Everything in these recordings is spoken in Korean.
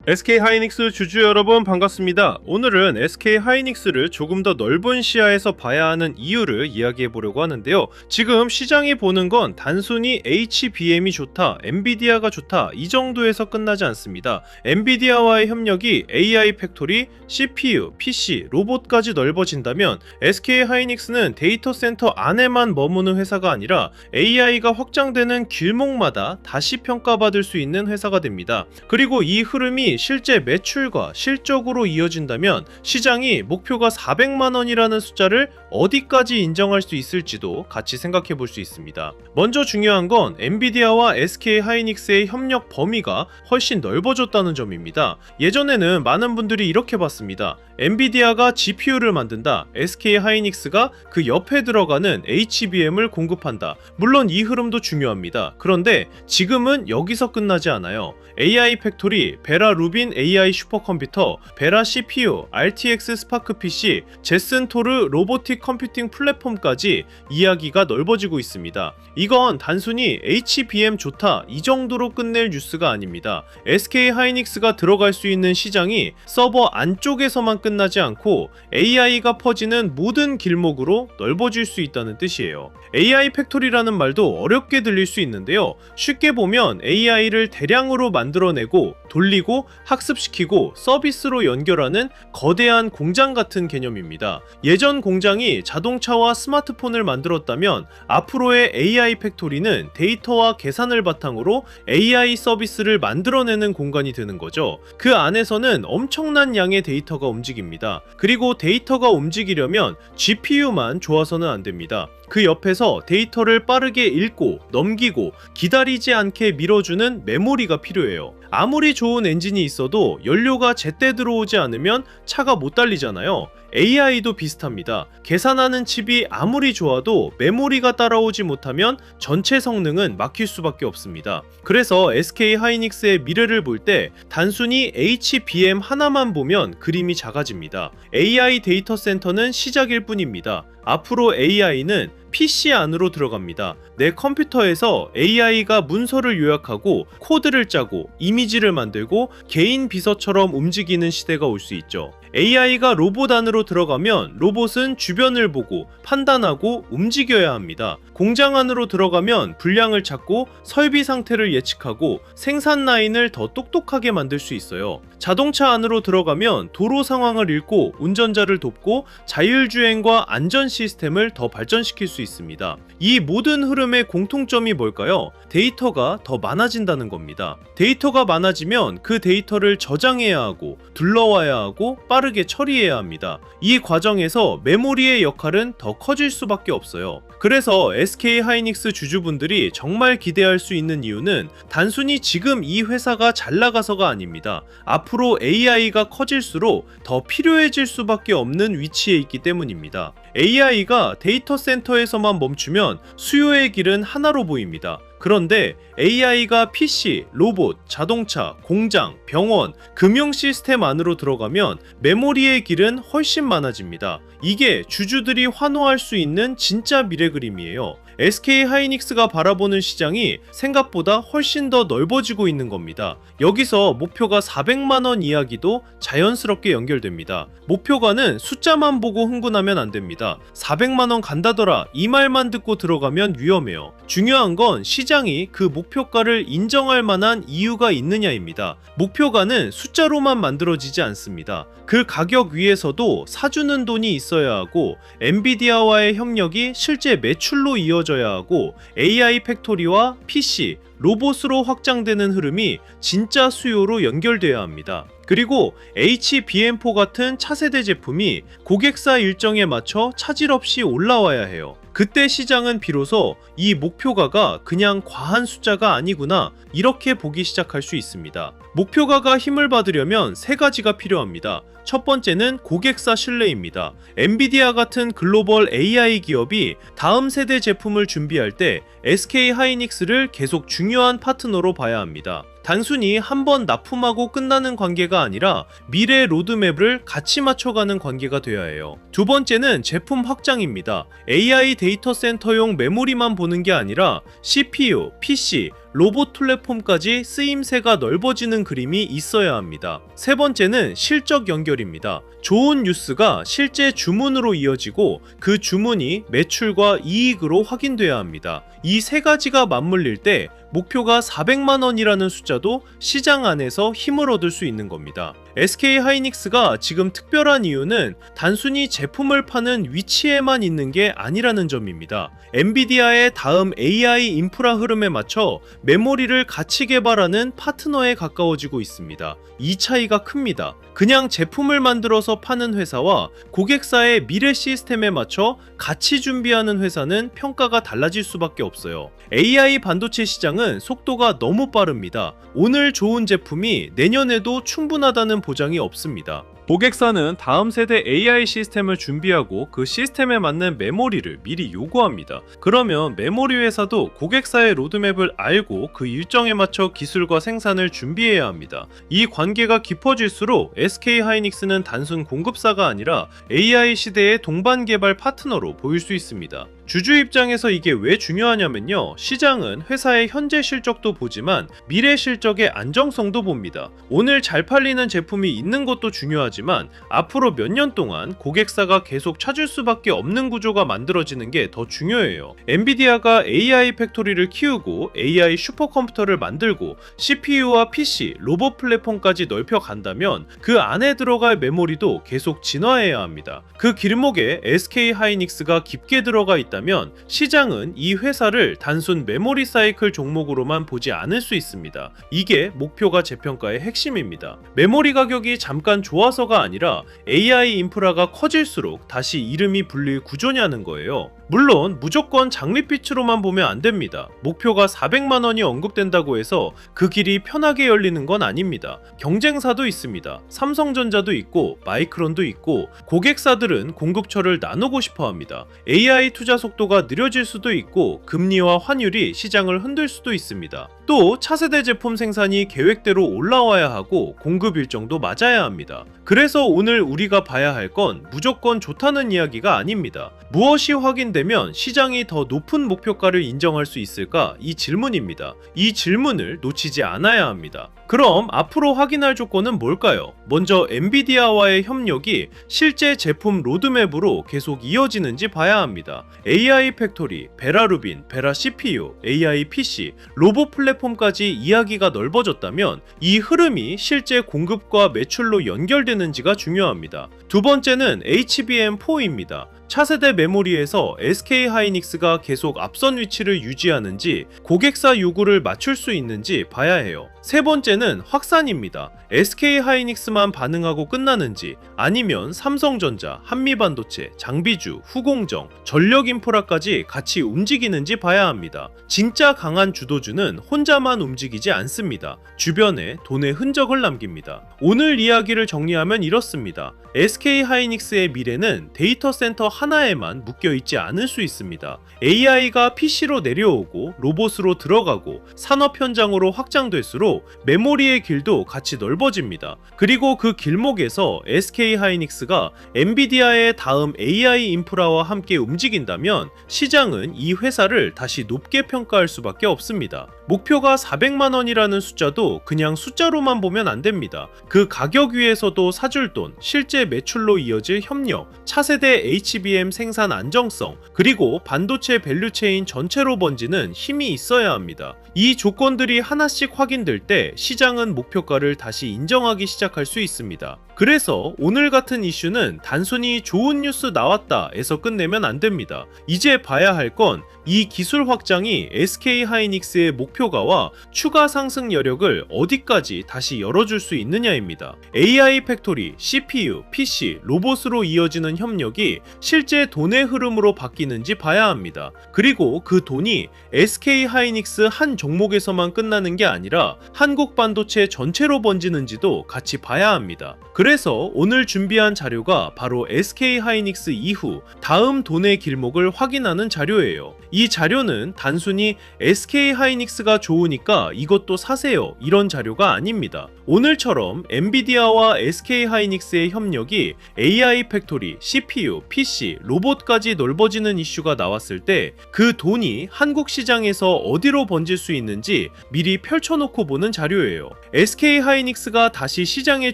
SK 하이닉스 주주 여러분 반갑습니다. 오늘은 SK 하이닉스를 조금 더 넓은 시야에서 봐야 하는 이유를 이야기해 보려고 하는데요. 지금 시장이 보는 건 단순히 HBM이 좋다, 엔비디아가 좋다 이 정도에서 끝나지 않습니다. 엔비디아와의 협력이 AI 팩토리, CPU, PC, 로봇까지 넓어진다면 SK하이닉스는 데이터 센터 안에만 머무는 회사가 아니라 AI가 확장되는 길목마다 다시 평가받을 수 있는 회사가 됩니다. 그리고 이 흐름이 실제 매출과 실적으로 이어진다면 시장이 목표가 400만원이라는 숫자를 어디까지 인정할 수 있을지도 같이 생각해 볼 수 있습니다. 먼저 중요한 건 엔비디아와 SK하이닉스의 협력 범위가 훨씬 넓어졌다는 점입니다. 예전에는 많은 분들이 이렇게 봤습니다. 엔비디아가 GPU를 만든다, SK하이닉스가 그 옆에 들어가는 HBM을 공급한다. 물론 이 흐름도 중요합니다. 그런데 지금은 여기서 끝나지 않아요. AI 팩토리, 베라 루빈 AI 슈퍼컴퓨터, 베라 CPU, RTX 스파크 PC, 제슨 토르 로보틱 컴퓨팅 플랫폼까지 이야기가 넓어지고 있습니다. 이건 단순히 HBM 좋다 이 정도로 끝낼 뉴스가 아닙니다. SK하이닉스가 들어갈 수 있는 시장이 서버 안쪽에서만 끝나지 않고 AI가 퍼지는 모든 길목으로 넓어질 수 있다는 뜻이에요. AI 팩토리라는 말도 어렵게 들릴 수 있는데요. 쉽게 보면 AI를 대량으로 만들어내고 돌리고 학습시키고 서비스로 연결하는 거대한 공장 같은 개념입니다. 예전 공장이 자동차와 스마트폰을 만들었다면 앞으로의 AI 팩토리는 데이터와 계산을 바탕으로 AI 서비스를 만들어내는 공간이 되는 거죠. 그 안에서는 엄청난 양의 데이터가 움직입니다. 그리고 데이터가 움직이려면 GPU만 좋아서는 안 됩니다. 그 옆에서 데이터를 빠르게 읽고 넘기고 기다리지 않게 밀어주는 메모리가 필요해요. 아무리 좋은 엔진이 있어도 연료가 제때 들어오지 않으면 차가 못 달리잖아요. AI도 비슷합니다. 계산하는 칩이 아무리 좋아도 메모리가 따라오지 못하면 전체 성능은 막힐 수밖에 없습니다. 그래서 SK하이닉스의 미래를 볼 때 단순히 HBM 하나만 보면 그림이 작아집니다. AI 데이터 센터는 시작일 뿐입니다. 앞으로 AI는 PC 안으로 들어갑니다. 내 컴퓨터에서 AI가 문서를 요약하고 코드를 짜고 이미지를 만들고 개인 비서처럼 움직이는 시대가 올 수 있죠. AI가 로봇 안으로 들어가면 로봇은 주변을 보고 판단하고 움직여야 합니다. 공장 안으로 들어가면 불량을 찾고 설비 상태를 예측하고 생산 라인을 더 똑똑하게 만들 수 있어요. 자동차 안으로 들어가면 도로 상황을 읽고 운전자를 돕고 자율주행과 안전 시스템을 더 발전시킬 수 있습니다. 이 모든 흐름의 공통점이 뭘까요? 데이터가 더 많아진다는 겁니다. 데이터가 많아지면 그 데이터를 저장해야 하고 둘러와야 하고 빠르게 처리해야 합니다. 이 과정에서 메모리의 역할은 더 커질 수밖에 없어요. 그래서 SK하이닉스 주주분들이 정말 기대할 수 있는 이유는 단순히 지금 이 회사가 잘 나가서가 아닙니다. 앞으로 AI가 커질수록 더 필요해질 수밖에 없는 위치에 있기 때문입니다. AI가 데이터 센터에서만 멈추면 수요의 길은 하나로 보입니다. 그런데 AI가 PC, 로봇, 자동차, 공장, 병원, 금융 시스템 안으로 들어가면 메모리의 길은 훨씬 많아집니다. 이게 주주들이 환호할 수 있는 진짜 미래 그림이에요. SK하이닉스가 바라보는 시장이 생각보다 훨씬 더 넓어지고 있는 겁니다. 여기서 목표가 400만원 이야기도 자연스럽게 연결됩니다. 목표가는 숫자만 보고 흥분하면 안 됩니다. 400만원 간다더라 이 말만 듣고 들어가면 위험해요. 중요한 건 시장이 그 목표가를 인정할 만한 이유가 있느냐입니다. 목표가는 숫자로만 만들어지지 않습니다. 그 가격 위에서도 사주는 돈이 있어야 하고 엔비디아와의 협력이 실제 매출로 이어져야 하고 AI 팩토리와 PC, 로봇으로 확장되는 흐름이 진짜 수요로 연결돼야 합니다. 그리고 HBM4 같은 차세대 제품이 고객사 일정에 맞춰 차질 없이 올라와야 해요. 그때 시장은 비로소 이 목표가가 그냥 과한 숫자가 아니구나 이렇게 보기 시작할 수 있습니다. 목표가가 힘을 받으려면 세 가지가 필요합니다. 첫 번째는 고객사 신뢰입니다. 엔비디아 같은 글로벌 AI 기업이 다음 세대 제품을 준비할 때 SK하이닉스를 계속 중요한 파트너로 봐야 합니다. 단순히 한번 납품하고 끝나는 관계가 아니라 미래 로드맵을 같이 맞춰가는 관계가 되어야 해요. 두 번째는 제품 확장입니다. AI 데이터 센터용 메모리만 보는 게 아니라 CPU, PC, 로봇 플랫폼까지 쓰임새가 넓어지는 그림이 있어야 합니다. 세 번째는 실적 연결입니다. 좋은 뉴스가 실제 주문으로 이어지고 그 주문이 매출과 이익으로 확인돼야 합니다. 이 세 가지가 맞물릴 때 목표가 400만 원이라는 숫자도 시장 안에서 힘을 얻을 수 있는 겁니다. SK 하이닉스가 지금 특별한 이유는 단순히 제품을 파는 위치에만 있는 게 아니라는 점입니다. 엔비디아의 다음 AI 인프라 흐름에 맞춰 메모리를 같이 개발하는 파트너에 가까워지고 있습니다. 이 차이가 큽니다. 그냥 제품을 만들어서 파는 회사와 고객사의 미래 시스템에 맞춰 같이 준비하는 회사는 평가가 달라질 수밖에 없어요. AI 반도체 시장은 속도가 너무 빠릅니다. 오늘 좋은 제품이 내년에도 충분하다는 보장이 없습니다. 고객사는 다음 세대 AI 시스템을 준비하고 그 시스템에 맞는 메모리를 미리 요구합니다. 그러면 메모리 회사도 고객사의 로드맵을 알고 그 일정에 맞춰 기술과 생산을 준비해야 합니다. 이 관계가 깊어질수록 SK 하이닉스는 단순 공급사가 아니라 AI 시대의 동반 개발 파트너로 보일 수 있습니다. 주주 입장에서 이게 왜 중요하냐면요. 시장은 회사의 현재 실적도 보지만 미래 실적의 안정성도 봅니다. 오늘 잘 팔리는 제품이 있는 것도 중요하지만 앞으로 몇 년 동안 고객사가 계속 찾을 수밖에 없는 구조가 만들어지는 게 더 중요해요. 엔비디아가 AI 팩토리를 키우고 AI 슈퍼컴퓨터를 만들고 CPU와 PC, 로봇 플랫폼까지 넓혀간다면 그 안에 들어갈 메모리도 계속 진화해야 합니다. 그 길목에 SK 하이닉스가 깊게 들어가 있다 면 시장은 이 회사를 단순 메모리 사이클 종목으로만 보지 않을 수 있습니다. 이게 목표가 재평가의 핵심입니다. 메모리 가격이 잠깐 좋아서가 아니라 AI 인프라가 커질수록 다시 이름이 불릴 구조냐는 거예요. 물론 무조건 장밋빛으로만 보면 안 됩니다. 목표가 400만 원이 언급된다고 해서 그 길이 편하게 열리는 건 아닙니다. 경쟁사도 있습니다. 삼성전자도 있고 마이크론도 있고 고객사들은 공급처를 나누고 싶어 합니다. AI 투자 속도가 느려질 수도 있고 금리와 환율이 시장을 흔들 수도 있습니다. 또 차세대 제품 생산이 계획대로 올라와야 하고 공급 일정도 맞아야 합니다. 그래서 오늘 우리가 봐야 할 건 무조건 좋다는 이야기가 아닙니다. 무엇이 확인되면 시장이 더 높은 목표가를 인정할 수 있을까? 이 질문입니다. 이 질문을 놓치지 않아야 합니다. 그럼 앞으로 확인할 조건은 뭘까요? 먼저 엔비디아와의 협력이 실제 제품 로드맵으로 계속 이어지는지 봐야 합니다. AI 팩토리, 베라루빈, 베라 CPU, AI PC, 로봇 플랫폼까지 이야기가 넓어졌다면 이 흐름이 실제 공급과 매출로 연결되는지가 중요합니다. 두 번째는 HBM4입니다. 차세대 메모리에서 SK 하이닉스가 계속 앞선 위치를 유지하는지 고객사 요구를 맞출 수 있는지 봐야 해요. 세 번째는 확산입니다. SK 하이닉스만 반응하고 끝나는지 아니면 삼성전자, 한미반도체, 장비주, 후공정, 전력인프라까지 같이 움직이는지 봐야 합니다. 진짜 강한 주도주는 혼자만 움직이지 않습니다. 주변에 돈의 흔적을 남깁니다. 오늘 이야기를 정리하면 이렇습니다. SK 하이닉스의 미래는 데이터 센터 하나에만 묶여있지 않을 수 있습니다. AI가 PC로 내려오고 로봇으로 들어가고 산업 현장으로 확장될수록 메모리의 길도 같이 넓어집니다. 그리고 그 길목에서 SK 하이닉스가 엔비디아의 다음 AI 인프라와 함께 움직인다면 시장은 이 회사를 다시 높게 평가할 수밖에 없습니다. 목표가 400만 원이라는 숫자도 그냥 숫자로만 보면 안 됩니다. 그 가격 위에서도 사줄 돈, 실제 매출로 이어질 협력, 차세대 HBM 생산 안정성, 그리고 반도체 밸류체인 전체로 번지는 힘이 있어야 합니다. 이 조건들이 하나씩 확인될 때 시장은 목표가를 다시 인정하기 시작할 수 있습니다. 그래서 오늘 같은 이슈는 단순히 좋은 뉴스 나왔다에서 끝내면 안 됩니다. 이제 봐야 할 건 이 기술 확장이 SK 하이닉스의 목표가와 추가 상승 여력을 어디까지 다시 열어줄 수 있느냐입니다. AI 팩토리, CPU, PC, 로봇으로 이어지는 협력이 실제 돈의 흐름으로 바뀌는지 봐야 합니다. 그리고 그 돈이 SK 하이닉스 한 종목에서만 끝나는 게 아니라 한국 반도체 전체로 번지는지도 같이 봐야 합니다. 그래서 오늘 준비한 자료가 바로 SK 하이닉스 이후 다음 돈의 길목을 확인하는 자료예요. 이 자료는 단순히 SK 하이닉스가 좋으니까 이것도 사세요 이런 자료가 아닙니다. 오늘처럼 엔비디아와 SK 하이닉스의 협력이 AI 팩토리, CPU, PC, 로봇까지 넓어지는 이슈가 나왔을 때 그 돈이 한국 시장에서 어디로 번질 수 있는지 미리 펼쳐놓고 보는 자료예요. SK 하이닉스가 다시 시장의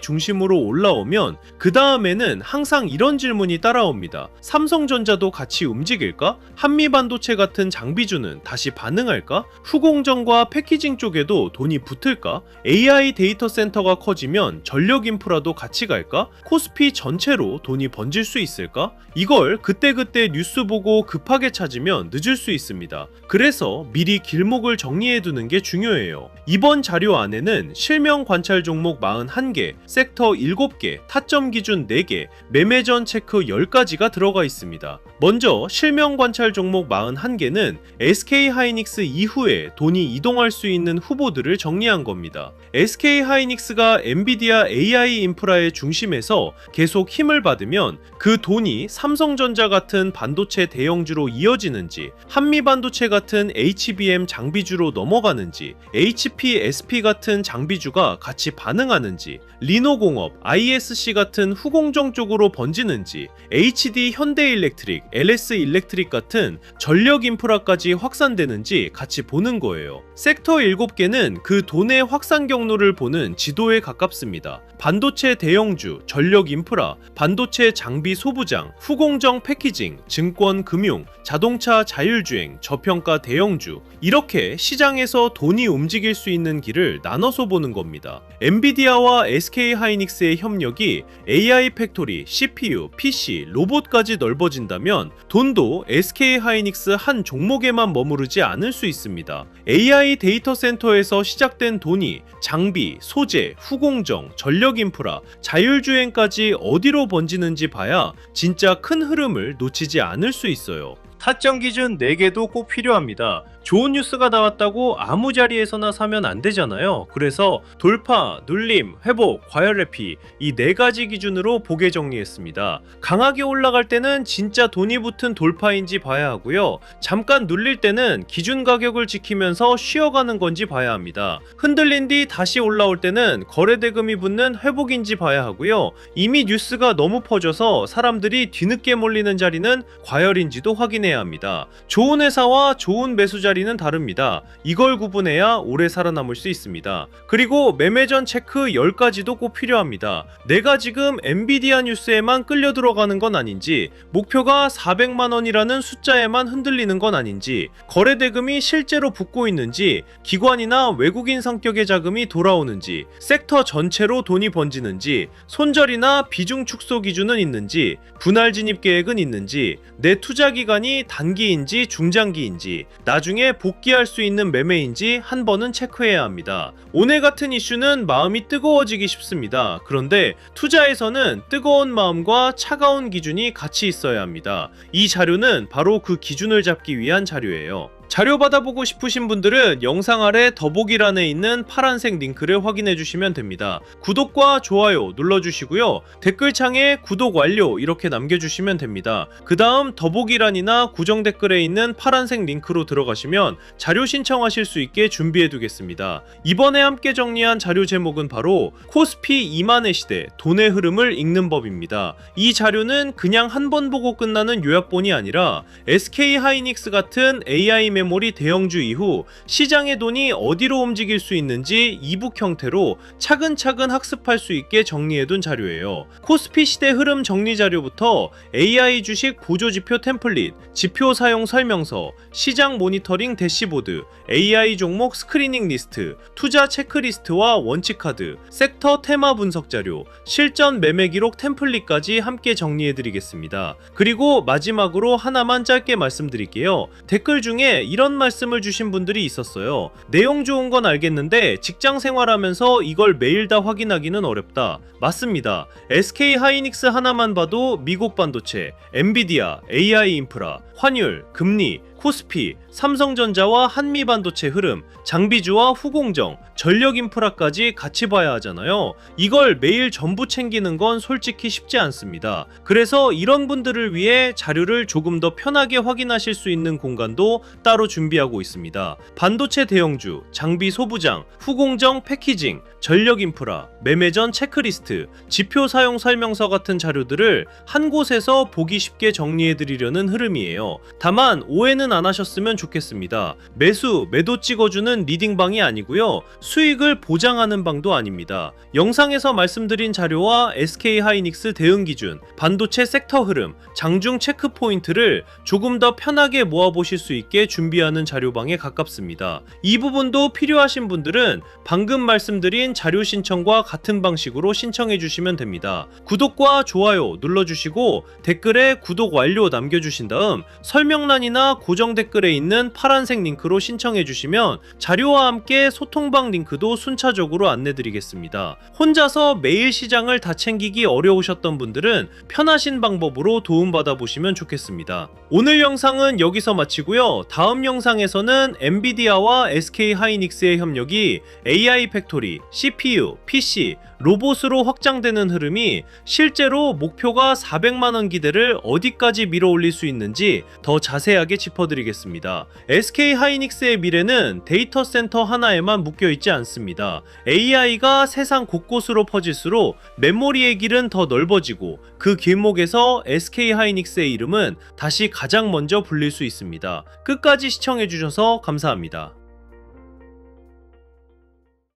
중심으로 올라오면 그 다음에는 항상 이런 질문이 따라옵니다. 삼성전자도 같이 움직일까? 한미반도체 같은 장비주는 다시 반응할까? 후공정과 패키징 쪽에도 돈이 붙을까? AI 데이터 센터가 커지면 전력 인프라도 같이 갈까? 코스피 전체로 돈이 번질 수 있을까? 이걸 그때그때 뉴스 보고 급하게 찾으면 늦을 수 있습니다. 그래서 미리 길목을 정리해두는 게 중요해요. 이번 자료 안에는 실명 관찰 종목 41개, 섹터 7개, 타점 기준 4개, 매매 전 체크 10가지가 들어가 있습니다. 먼저 실명 관찰 종목 41개는 SK 하이닉스 이후에 돈이 이동할 수 있는 후보들을 정리한 겁니다. SK 하이닉스가 엔비디아 AI 인프라의 중심에서 계속 힘을 받으면 그 돈이 삼성전자 같은 반도체 대형주로 이어지는지, 한미반도체 같은 HBM 장비주로 넘어가는지, HP, SP 같은 장비주가 같이 반응하는지, 리노공업, ISC 같은 후공정 쪽으로 번지는지, HD 현대일렉트릭, LS일렉트릭 같은 전력 인프라까지 확산되는지 같이 보는 거예요. 섹터 7개는 그 돈의 확산 경로를 보는 지도에 가깝습니다. 반도체 대형주, 전력 인프라, 반도체 장비 소부장, 후공정 패키징, 증권 금융, 자동차 자율주행, 저평가 대형주, 이렇게 시장에서 돈이 움직일 수 있는 길을 나눠서 보는 겁니다. 엔비디아와 SK 하이닉스의 협력이 AI 팩토리, CPU, PC, 로봇까지 넓어진다면 돈도 SK 하이닉스 한 종목에만 머무르지 않을 수 있습니다. AI 데이터 센터에서 시작된 돈이 장비, 소재, 후공정, 전력 인프라, 자율주행까지 어디로 번지는지 봐야 진짜 큰 흐름을 놓치지 않을 수 있어요. 타점 기준 4개도 꼭 필요합니다. 좋은 뉴스가 나왔다고 아무 자리에서나 사면 안 되잖아요. 그래서 돌파, 눌림, 회복, 과열 회피 이 4가지 기준으로 보게 정리했습니다. 강하게 올라갈 때는 진짜 돈이 붙은 돌파인지 봐야 하고요. 잠깐 눌릴 때는 기준 가격을 지키면서 쉬어가는 건지 봐야 합니다. 흔들린 뒤 다시 올라올 때는 거래 대금이 붙는 회복인지 봐야 하고요. 이미 뉴스가 너무 퍼져서 사람들이 뒤늦게 몰리는 자리는 과열인지도 확인해야 합니다. 좋은 회사와 좋은 매수 자리는 다릅니다. 이걸 구분해야 오래 살아남을 수 있습니다. 그리고 매매 전 체크 10가지도 꼭 필요합니다. 내가 지금 엔비디아 뉴스에만 끌려 들어가는 건 아닌지, 목표가 400만원이라는 숫자에만 흔들리는 건 아닌지, 거래 대금이 실제로 붙고 있는지, 기관이나 외국인 성격의 자금이 돌아오는지, 섹터 전체로 돈이 번지는지, 손절이나 비중 축소 기준은 있는지, 분할 진입 계획은 있는지, 내 투자 기간이 단기인지 중장기인지, 나중에 복귀할 수 있는 매매인지 한 번은 체크해야 합니다. 오늘 같은 이슈는 마음이 뜨거워지기 쉽습니다. 그런데 투자에서는 뜨거운 마음과 차가운 기준이 같이 있어야 합니다. 이 자료는 바로 그 기준을 잡기 위한 자료예요. 자료 받아보고 싶으신 분들은 영상 아래 더보기란에 있는 파란색 링크를 확인해 주시면 됩니다. 구독과 좋아요 눌러주시고요. 댓글창에 구독 완료 이렇게 남겨주시면 됩니다. 그 다음 더보기란이나 구정 댓글에 있는 파란색 링크로 들어가시면 자료 신청하실 수 있게 준비해 두겠습니다. 이번에 함께 정리한 자료 제목은 바로 코스피 2만의 시대 돈의 흐름을 읽는 법입니다. 이 자료는 그냥 한 번 보고 끝나는 요약본이 아니라 SK 하이닉스 같은 AI 메모리 대형주 이후 시장의 돈이 어디로 움직일 수 있는지 이북 형태로 차근차근 학습할 수 있게 정리해둔 자료예요. 코스피 시대 흐름 정리 자료부터 AI 주식 보조지표 템플릿, 지표 사용 설명서, 시장 모니터링 대시보드, AI 종목 스크리닝 리스트, 투자 체크리스트와 원칙 카드, 섹터 테마 분석 자료, 실전 매매 기록 템플릿까지 함께 정리해드리겠습니다. 그리고 마지막으로 하나만 짧게 말씀드릴게요. 댓글 중에 이런 말씀을 주신 분들이 있었어요. 내용 좋은 건 알겠는데 직장 생활하면서 이걸 매일 다 확인하기는 어렵다. 맞습니다. SK 하이닉스 하나만 봐도 미국 반도체, 엔비디아, AI 인프라, 환율, 금리, 코스피, 삼성전자와 한미반도체 흐름, 장비주와 후공정, 전력 인프라까지 같이 봐야 하잖아요. 이걸 매일 전부 챙기는 건 솔직히 쉽지 않습니다. 그래서 이런 분들을 위해 자료를 조금 더 편하게 확인하실 수 있는 공간도 따로 준비하고 있습니다. 반도체 대형주, 장비 소부장, 후공정 패키징, 전력 인프라, 매매전 체크리스트, 지표 사용 설명서 같은 자료들을 한 곳에서 보기 쉽게 정리해 드리려는 흐름이에요. 다만 오해는 안 하셨으면 좋겠습니다. 매수, 매도 찍어주는 리딩방이 아니고요. 수익을 보장하는 방도 아닙니다. 영상에서 말씀드린 자료와 SK하이닉스 대응 기준, 반도체 섹터 흐름, 장중 체크 포인트를 조금 더 편하게 모아보실 수 있게 준비하는 자료방에 가깝습니다. 이 부분도 필요하신 분들은 방금 말씀드린 자료 신청과 같은 방식으로 신청해 주시면 됩니다. 구독과 좋아요 눌러주시고 댓글에 구독 완료 남겨주신 다음 설명란이나 고정 댓글에 있는 파란색 링크로 신청해 주시면 자료와 함께 소통방 링크도 순차적으로 안내드리겠습니다. 혼자서 매일 시장을 다 챙기기 어려우셨던 분들은 편하신 방법으로 도움받아 보시면 좋겠습니다. 오늘 영상은 여기서 마치고요. 다음 영상에서는 엔비디아와 SK하이닉스의 협력이 AI 팩토리, CPU, PC, 로봇으로 확장되는 흐름이 실제로 목표가 400만원 기대를 어디까지 밀어올릴 수 있는지 더 자세하게 짚어드리겠습니다. SK하이닉스의 미래는 데이터 센터 하나에만 묶여있지 않습니다. AI가 세상 곳곳으로 퍼질수록 메모리의 길은 더 넓어지고 그 길목에서 SK하이닉스의 이름은 다시 가장 먼저 불릴 수 있습니다. 끝까지 시청해주셔서 감사합니다.